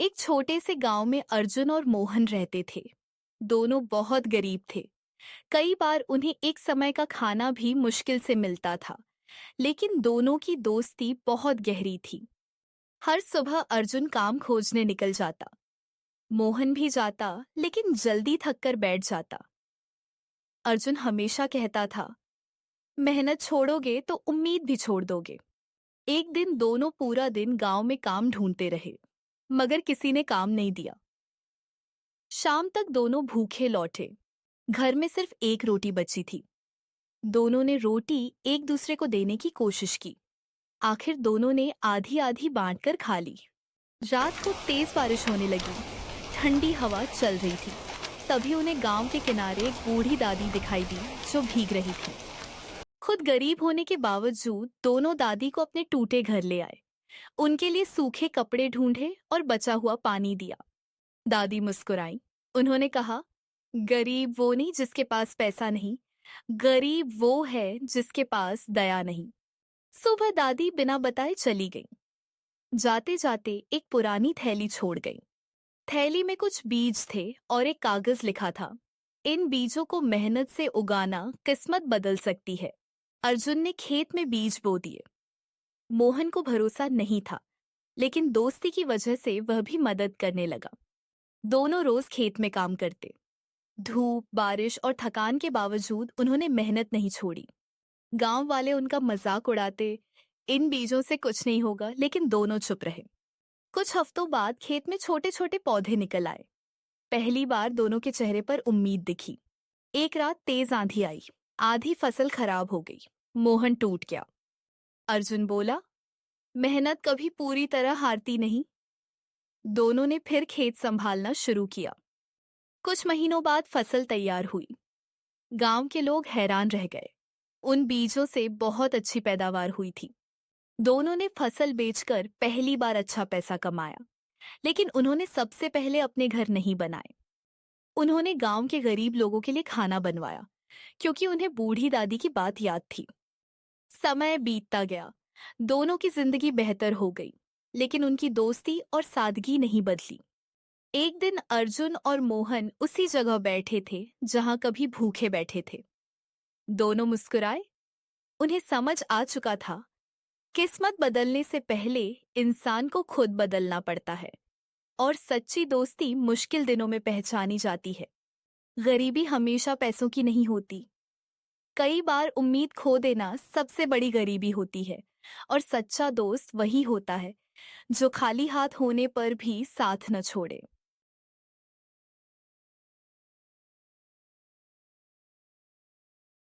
एक छोटे से गांव में अर्जुन और मोहन रहते थे। दोनों बहुत गरीब थे। कई बार उन्हें एक समय का खाना भी मुश्किल से मिलता था। लेकिन दोनों की दोस्ती बहुत गहरी थी। हर सुबह अर्जुन काम खोजने निकल जाता। मोहन भी जाता, लेकिन जल्दी थक कर बैठ जाता। अर्जुन हमेशा कहता था, मेहनत छोड़ोगे तो उम्मीद भी छोड़ दोगे। एक दिन दोनों पूरा दिन गांव में काम ढूंढते रहे, मगर किसी ने काम नहीं दिया। शाम तक दोनों भूखे लौटे। घर में सिर्फ एक रोटी बची थी। दोनों ने रोटी एक दूसरे को देने की कोशिश की। आखिर दोनों ने आधी आधी बांटकर खा ली। रात को तेज बारिश होने लगी। ठंडी हवा चल रही थी। तभी उन्हें गांव के किनारे एक बूढ़ी दादी दिखाई दी, जो भीग रही थी। खुद गरीब होने के बावजूद दोनों दादी को अपने टूटे घर ले आए। उनके लिए सूखे कपड़े ढूंढे और बचा हुआ पानी दिया। दादी मुस्कुराई। उन्होंने कहा, गरीब वो नहीं जिसके पास पैसा नहीं, गरीब वो है जिसके पास दया नहीं। सुबह दादी बिना बताए चली गई। जाते जाते एक पुरानी थैली छोड़ गई। थैली में कुछ बीज थे और एक कागज लिखा था, इन बीजों को मेहनत से उगाना किस्मत बदल सकती है। अर्जुन ने खेत में बीज बो दिए। मोहन को भरोसा नहीं था, लेकिन दोस्ती की वजह से वह भी मदद करने लगा। दोनों रोज खेत में काम करते। धूप, बारिश और थकान के बावजूद उन्होंने मेहनत नहीं छोड़ी। गांव वाले उनका मजाक उड़ाते, इन बीजों से कुछ नहीं होगा, लेकिन दोनों चुप रहे। कुछ हफ्तों बाद खेत में छोटे छोटे पौधे निकल आए। पहली बार दोनों के चेहरे पर उम्मीद दिखी। एक रात तेज आंधी आई। आधी फसल खराब हो गई। मोहन टूट गया। अर्जुन बोला, मेहनत कभी पूरी तरह हारती नहीं। दोनों ने फिर खेत संभालना शुरू किया। कुछ महीनों बाद फसल तैयार हुई। गांव के लोग हैरान रह गए। उन बीजों से बहुत अच्छी पैदावार हुई थी। दोनों ने फसल बेचकर पहली बार अच्छा पैसा कमाया। लेकिन उन्होंने सबसे पहले अपने घर नहीं बनाए। उन्होंने गांव के गरीब लोगों के लिए खाना बनवाया, क्योंकि उन्हें बूढ़ी दादी की बात याद थी। समय बीतता गया। दोनों की जिंदगी बेहतर हो गई, लेकिन उनकी दोस्ती और सादगी नहीं बदली। एक दिन अर्जुन और मोहन उसी जगह बैठे थे जहां कभी भूखे बैठे थे। दोनों मुस्कुराए। उन्हें समझ आ चुका था, किस्मत बदलने से पहले इंसान को खुद बदलना पड़ता है। और सच्ची दोस्ती मुश्किल दिनों में पहचानी जाती है। गरीबी हमेशा पैसों की नहीं होती। कई बार उम्मीद खो देना सबसे बड़ी गरीबी होती है। और सच्चा दोस्त वही होता है जो खाली हाथ होने पर भी साथ न छोड़े।